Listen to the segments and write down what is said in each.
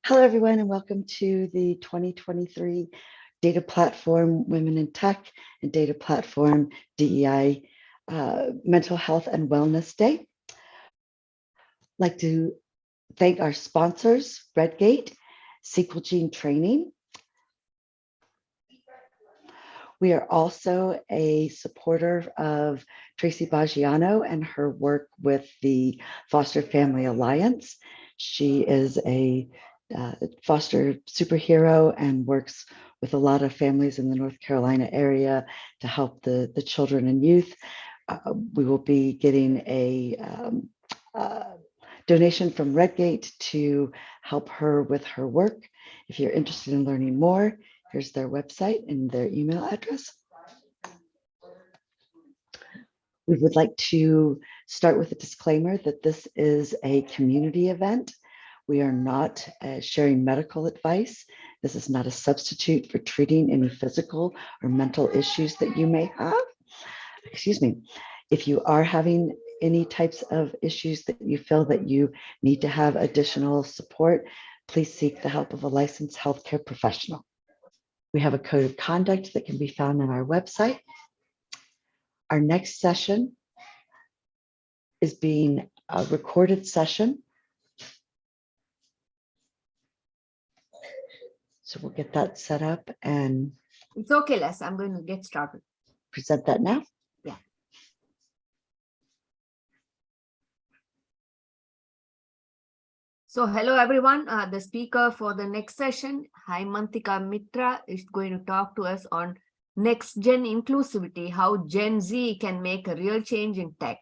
Hello, everyone, and welcome to the 2023 Data Platform Women in Tech and Data Platform DEI Mental Health and Wellness Day. I'd like to thank our sponsors, Redgate, SQL Gene Training. We are also a supporter of Tracy Baggiano and her work with the Foster Family Alliance. She is a foster superhero and works with a lot of families in the North Carolina area to help the children and youth. We will be getting a donation from Redgate to help her with her work. If you're interested in learning more, here's their website and their email address. We would like to start with a disclaimer that this is a community event. We are not sharing medical advice. This is not a substitute for treating any physical or mental issues that you may have. Excuse me. If you are having any types of issues that you feel that you need to have additional support, please seek the help of a licensed healthcare professional. We have a code of conduct that can be found on our website. Our next session is being a recorded session. So we'll get that set up and it's okay, Les. I'm going to get started. Present that now. Yeah. So hello, everyone. The speaker for the next session, Haimantika Mitra, is going to talk to us on next-gen inclusivity, how Gen Z can make a real change in tech.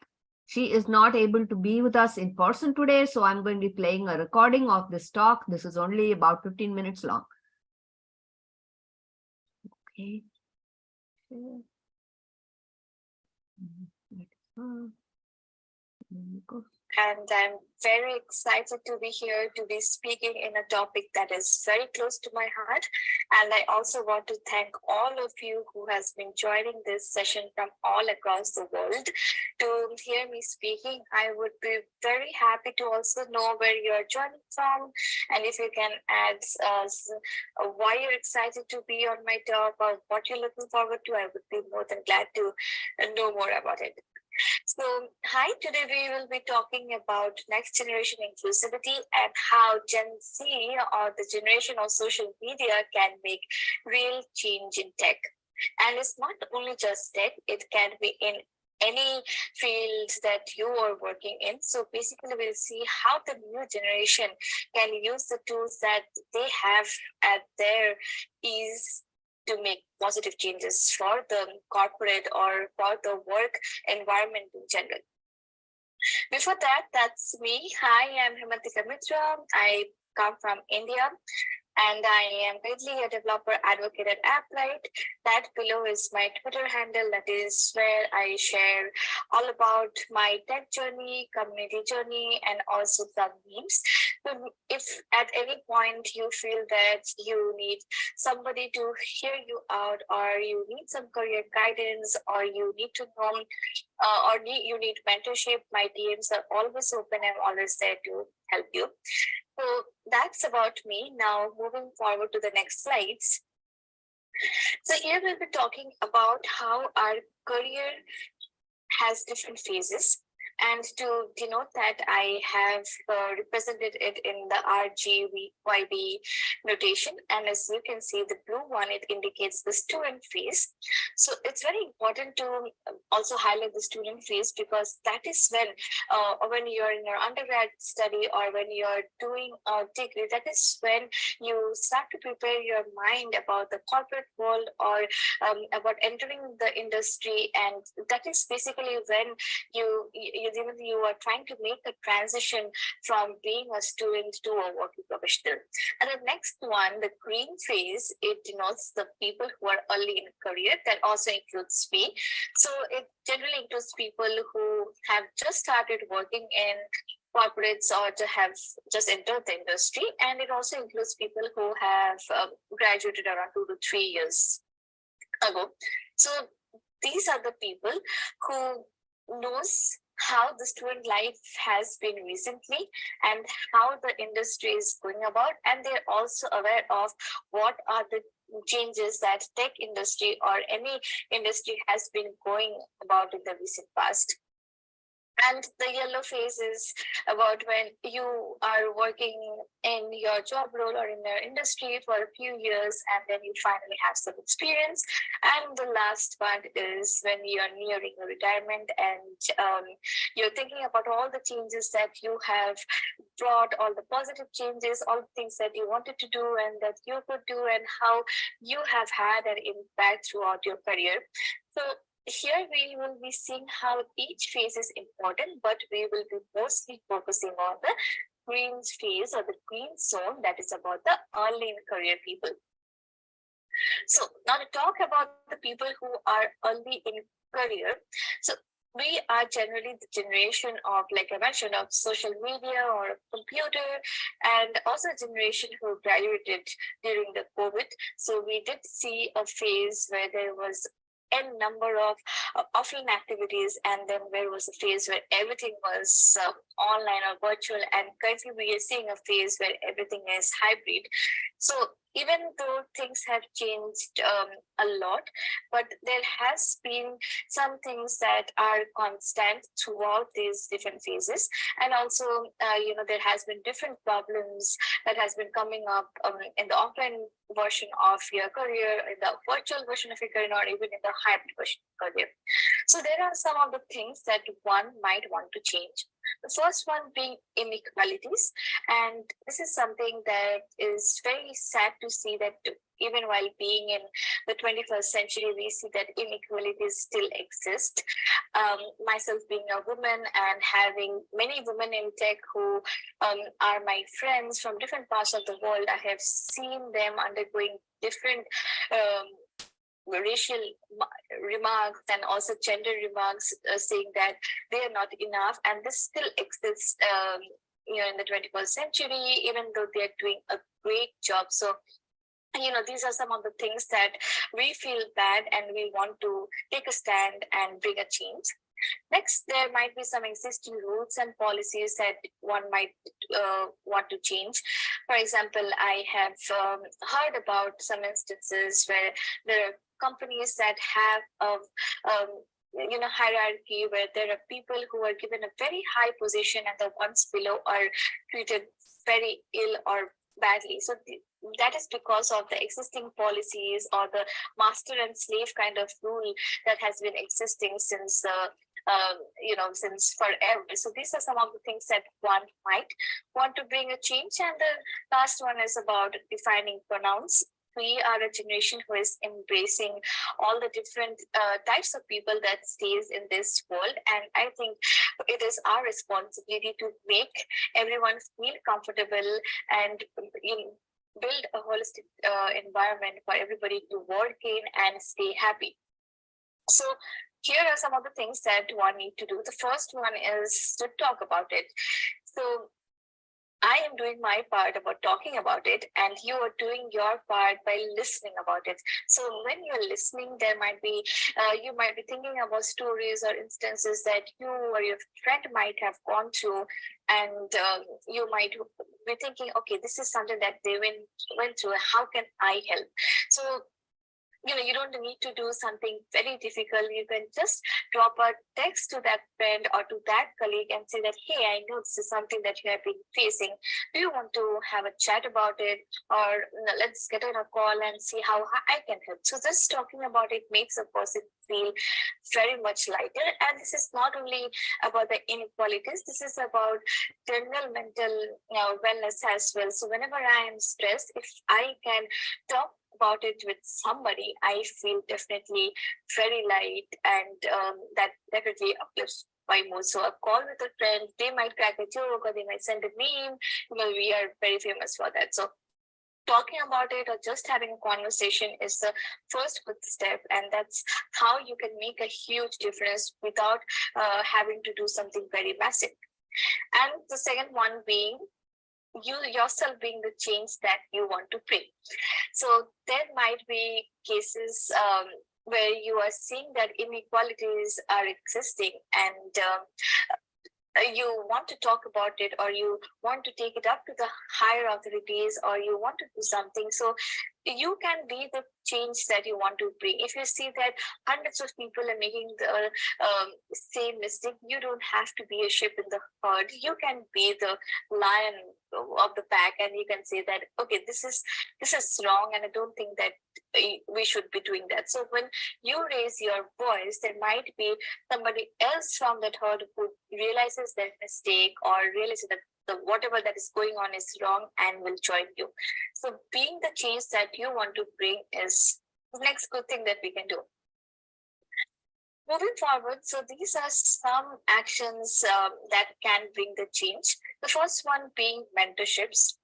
She is not able to be with us in person today, so I'm going to be playing a recording of this talk. This is only about 15 minutes long. Okay. And I'm very excited to be here to be speaking in a topic that is very close to my heart. And I also want to thank all of you who has been joining this session from all across the world to hear me speaking. I would be very happy to also know where you're joining from. And if you can add why you're excited to be on my talk or what you're looking forward to, I would be more than glad to know more about it. So, hi, today we will be talking about next generation inclusivity and how Gen Z or the generation of social media can make real change in tech. And it's not only just tech, it can be in any field that you are working in. So basically we'll see how the new generation can use the tools that they have at their ease to make positive changes for the corporate or for the work environment in general. Before that, that's me. Hi, I'm Haimantika Mitra. I come from India. And I am currently a developer advocate at Applight. That below is my Twitter handle. That is where I share all about my tech journey, community journey, and also some memes. So if at any point you feel that you need somebody to hear you out, or you need some career guidance, or you need to know, you need mentorship, my DMs are always open. I'm always there to help you. So that's about me. Now moving forward to the next slides. So here we'll be talking about how our career has different phases. And to denote that, I have represented it in the RGYB notation. And as you can see, the blue one, it indicates the student phase. So it's very important to also highlight the student phase, because that is when you're in your undergrad study or when you're doing a degree, that is when you start to prepare your mind about the corporate world or about entering the industry. And that is basically when you are trying to make a transition from being a student to a working professional. And the next one, the green phase, it denotes the people who are early in career. That also includes me. So it generally includes people who have just started working in corporates or to have just entered the industry. And it also includes people who have graduated around 2 to 3 years ago. So these are the people who knows how the student life has been recently and how the industry is going about, and they're also aware of what are the changes that tech industry or any industry has been going about in the recent past. And the yellow phase is about when you are working in your job role or in your industry for a few years and then you finally have some experience. And the last part is when you're nearing a retirement and you're thinking about all the changes that you have brought, all the positive changes, all the things that you wanted to do and that you could do, and how you have had an impact throughout your career. So here we will be seeing how each phase is important, but we will be mostly focusing on the green phase or the green zone, that is about the early in career people. So now to talk about the people who are early in career. So we are generally the generation of, like I mentioned, of social media or a computer, and also a generation who graduated during the COVID. So we did see a phase where there was n number of offline activities, and then there was a phase where everything was online or virtual, and currently we are seeing a phase where everything is hybrid. So even though things have changed a lot, but there has been some things that are constant throughout these different phases. And also, there has been different problems that has been coming up in the offline version of your career, in the virtual version of your career, or even in the hybrid version of career. So there are some of the things that one might want to change. The first one being inequalities. And this is something that is very sad to see, that even while being in the 21st century, we see that inequalities still exist. Myself being a woman and having many women in tech who are my friends from different parts of the world, I have seen them undergoing different racial remarks and also gender remarks, saying that they are not enough, and this still exists in the 21st century, even though they are doing a great job. So these are some of the things that we feel bad and we want to take a stand and bring a change. Next, there might be some existing rules and policies that one might want to change. For example, I have heard about some instances where there are companies that have a hierarchy where there are people who are given a very high position and the ones below are treated very ill or badly. So that is because of the existing policies or the master and slave kind of rule that has been existing since since forever. So these are some of the things that one might want to bring a change. And the last one is about defining pronouns. We are a generation who is embracing all the different types of people that stays in this world. And I think it is our responsibility to make everyone feel comfortable and build a holistic environment for everybody to work in and stay happy. So here are some of the things that one need to do. The first one is to talk about it. So I am doing my part about talking about it, and you are doing your part by listening about it. So when you're listening, there might be, you might be thinking about stories or instances that you or your friend might have gone through, and you might be thinking, okay, this is something that they went through. How can I help? So you don't need to do something very difficult. You can just drop a text to that friend or to that colleague and say that, hey, I know this is something that you have been facing. Do you want to have a chat about it? Or let's get on a call and see how I can help. So just talking about it makes a person feel very much lighter. And this is not only about the inequalities, this is about general mental wellness as well. So whenever I am stressed, if I can talk about it with somebody, I feel definitely very light, and that definitely uplifts my mood. So a call with a friend, they might crack a joke or they might send a meme. We are very famous for that. So talking about it or just having a conversation is the first good step, and that's how you can make a huge difference without having to do something very massive. And the second one being you yourself being the change that you want to bring. So there might be cases where you are seeing that inequalities are existing, and you want to talk about it, or you want to take it up to the higher authorities, or you want to do something, so you can be the change that you want to bring. If you see that hundreds of people are making the same mistake, you don't have to be a ship in the herd. You can be the lion of the pack, and you can say that, okay, this is wrong, and I don't think that we should be doing that. So when you raise your voice, there might be somebody else from that herd who realizes their mistake, or realizes that whatever that is going on is wrong, and will join you. So being the change that you want to bring is the next good thing that we can do. Moving forward, so these are some actions that can bring the change. The first one being mentorships.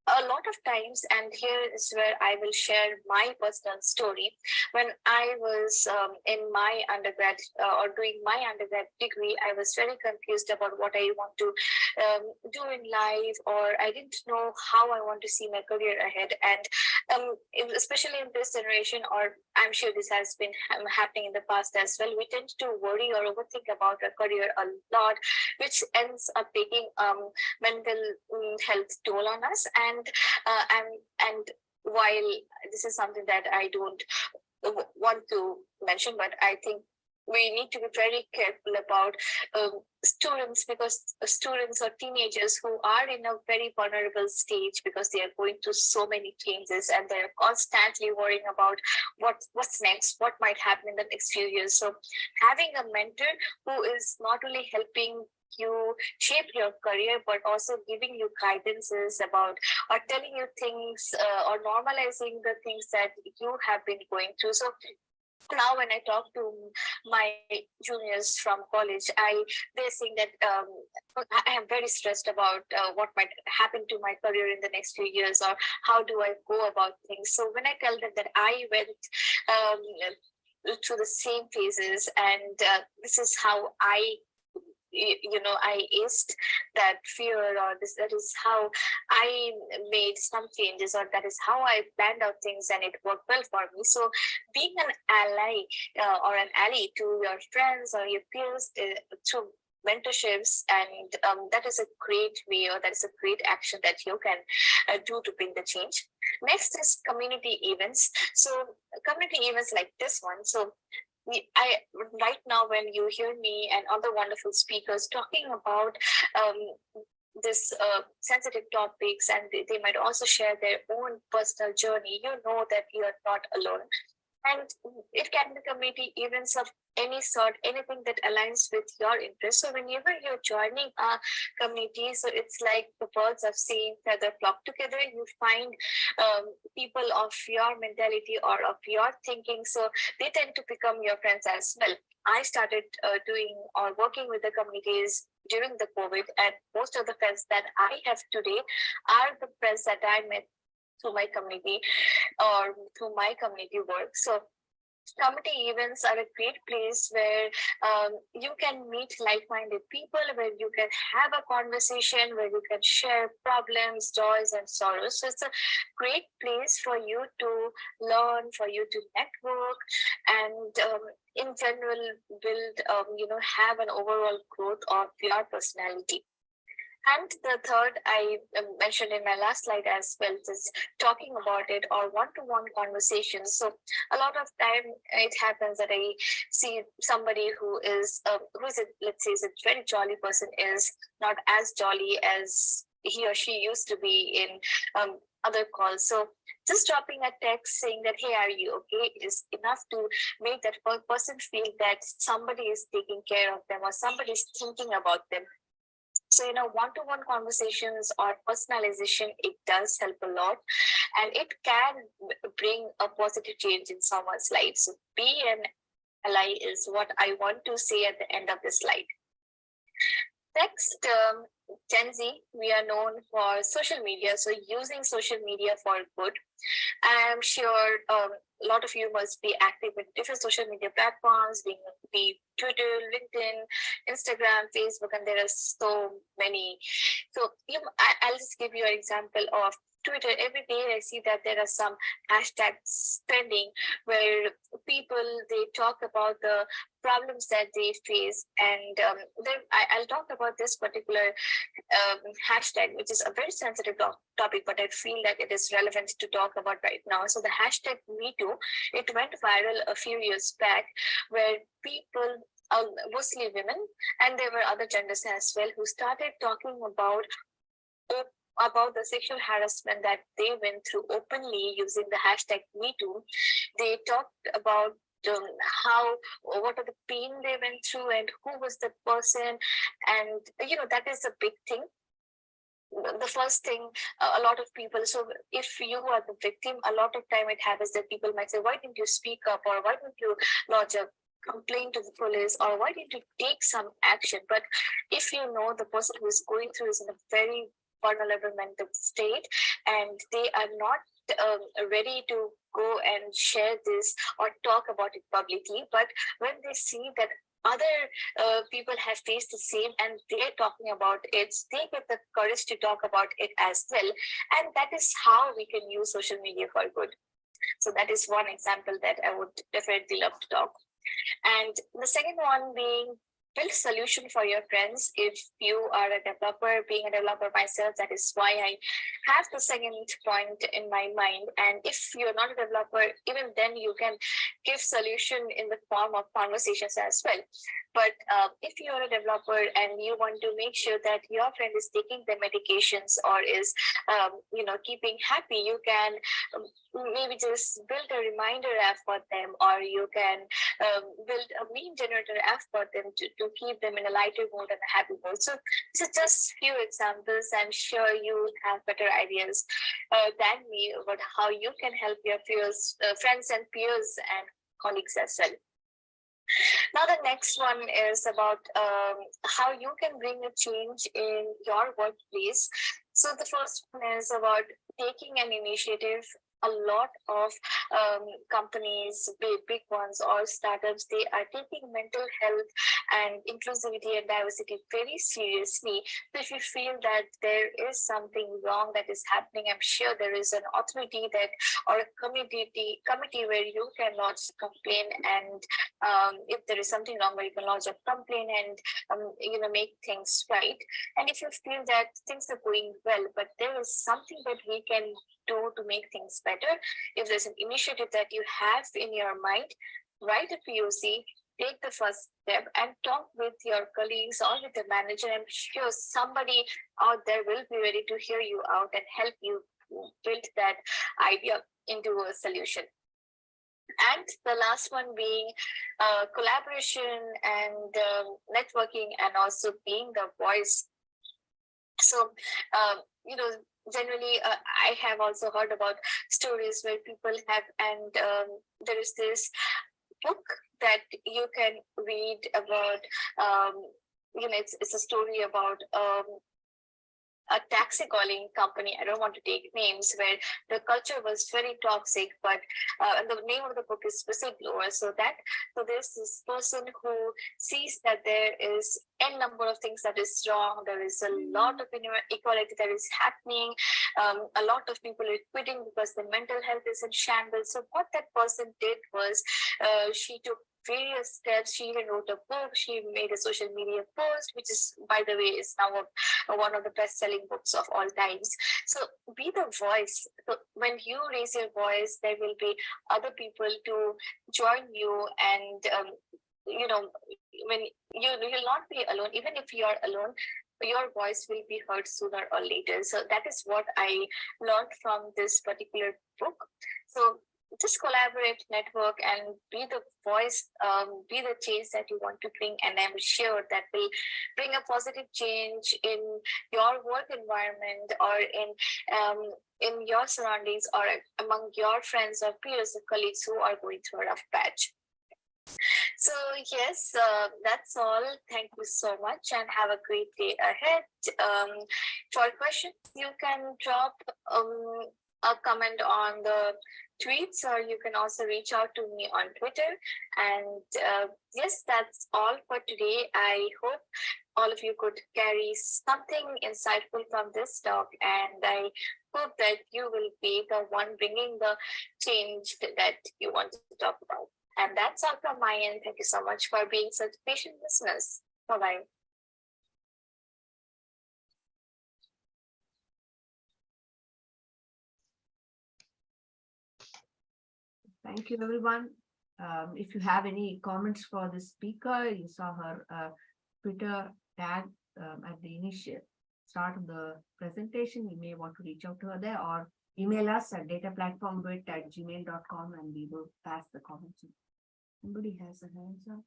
A lot of times, and here is where I will share my personal story. When I was in my undergrad or doing my undergrad degree, I was very confused about what I want to do in life, or I didn't know how I want to see my career ahead. And especially in this generation, or I'm sure this has been happening in the past as well, we tend to worry or overthink about our career a lot, which ends up taking mental health toll on us. And while this is something that I don't want to mention, but I think we need to be very careful about students, because students or teenagers who are in a very vulnerable stage, because they are going through so many changes, and they're constantly worrying about what's next, what might happen in the next few years. So having a mentor who is not only helping you shape your career, but also giving you guidances about, or telling you things, or normalizing the things that you have been going through. So now when I talk to my juniors from college, they're saying that I am very stressed about what might happen to my career in the next few years, or how do I go about things. So when I tell them that I went through the same phases, and this is how I aced that fear, or that is how I made some changes, or that is how I planned out things, and it worked well for me. So being an ally or an ally to your friends or your peers through mentorships, and that is a great way, or that is a great action that you can do to bring the change. Next is community events. So community events like this one. So right now, when you hear me and other wonderful speakers talking about this sensitive topics, and they might also share their own personal journey, you know that you are not alone. And it can be community events of any sort, anything that aligns with your interests. So whenever you're joining a community, so it's like the birds of same feather flock together. You find people of your mentality or of your thinking, so they tend to become your friends as well. I started doing or working with the communities during the COVID, and most of the friends that I have today are the friends that I met through my community or through my community work. So community events are a great place where you can meet like-minded people, where you can have a conversation, where you can share problems, joys, and sorrows. So it's a great place for you to learn, for you to network, and in general build, have an overall growth of your personality. And the third I mentioned in my last slide as well is talking about it, or one-to-one conversations. So a lot of time it happens that I see somebody who is let's say is a very jolly person is not as jolly as he or she used to be in other calls. So just dropping a text saying that, hey, are you okay, is enough to make that person feel that somebody is taking care of them, or somebody is thinking about them. So, one-to-one conversations or personalization, it does help a lot, and it can bring a positive change in someone's life. So be an ally is what I want to say at the end of the slide. Next, Gen Z, we are known for social media. So using social media for good. I'm sure a lot of you must be active with different social media platforms, be Twitter, LinkedIn, Instagram, Facebook, and there are so many. So I'll just give you an example of Twitter, every day I see that there are some hashtags trending where people, they talk about the problems that they face. And I'll talk about this particular hashtag, which is a very sensitive topic, but I feel that it is relevant to talk about right now. So the hashtag #MeToo, it went viral a few years back, where people, mostly women, and there were other genders as well, who started talking about the sexual harassment that they went through openly using the hashtag #MeToo. They talked about what are the pain they went through and who was the person. And, that is a big thing. The first thing, a lot of people, so if you are the victim, a lot of time it happens that people might say, why didn't you speak up, or why didn't you lodge a complaint to the police, or why didn't you take some action? But if you know the person who is going through is in a very vulnerable mental state, and they are not ready to go and share this or talk about it publicly, but when they see that other people have faced the same and they're talking about it, they get the courage to talk about it as well. And that is how we can use social media for good. So that is one example that I would definitely love to talk. And the second one being, build solution for your friends. If you are a developer, being a developer myself, that is why I have the second point in my mind. And if you're not a developer, even then you can give solution in the form of conversations as well. But if you're a developer and you want to make sure that your friend is taking the medications or is, keeping happy, you can maybe just build a reminder app for them, or you can build a meme generator app for them to keep them in a lighter mood and a happy mood. So this is just few examples. I'm sure you have better ideas than me about how you can help your peers, friends and peers and colleagues as well. Now, the next one is about how you can bring a change in your workplace. So the first one is about taking an initiative. A lot of companies, big ones or startups, they are taking mental health and inclusivity and diversity very seriously. So if you feel that there is something wrong that is happening, I'm sure there is an authority that, or a committee where you can lodge a complaint, and if there is something wrong, where you can lodge a complaint and make things right. And if you feel that things are going well, but there is something that we can do to make things better, if there's an initiative that you have in your mind, write a POC, take the first step and talk with your colleagues or with the manager. I'm sure somebody out there will be ready to hear you out and help you build that idea into a solution. And the last one being collaboration and networking, and also being the voice. So, generally, I have also heard about stories where people have, and there is this book that you can read about, it's a story about a taxi calling company. I don't want to take names, where the culture was very toxic, but and the name of the book is Whistleblower. So there's this person who sees that there is n number of things that is wrong. There is a lot of inequality that is happening. A lot of people are quitting because their mental health is in shambles. So what that person did was, she took various steps. She even wrote a book. She made a social media post, which is, by the way, is now one of the best-selling books of all times. So be the voice. So when you raise your voice, there will be other people to join you, and when you'll not be alone. Even if you are alone, your voice will be heard sooner or later. So that is what I learned from this particular book. So just collaborate, network, and be the voice, be the change that you want to bring. And I'm sure that will bring a positive change in your work environment, or in your surroundings, or among your friends or peers or colleagues who are going through a rough patch. So yes, that's all. Thank you so much, and have a great day ahead. For questions, you can drop comment on the tweets, or you can also reach out to me on Twitter. And yes, that's all for today. I hope all of you could carry something insightful from this talk, and I hope that you will be the one bringing the change that you want to talk about. And that's all from my end. Thank you so much for being such patient listeners. Bye-bye. Thank you, everyone. If you have any comments for the speaker, you saw her Twitter tag at the initial start of the presentation. You may want to reach out to her there, or email us at dataplatformwit@gmail.com, and we will pass the comments. Somebody has a hands up.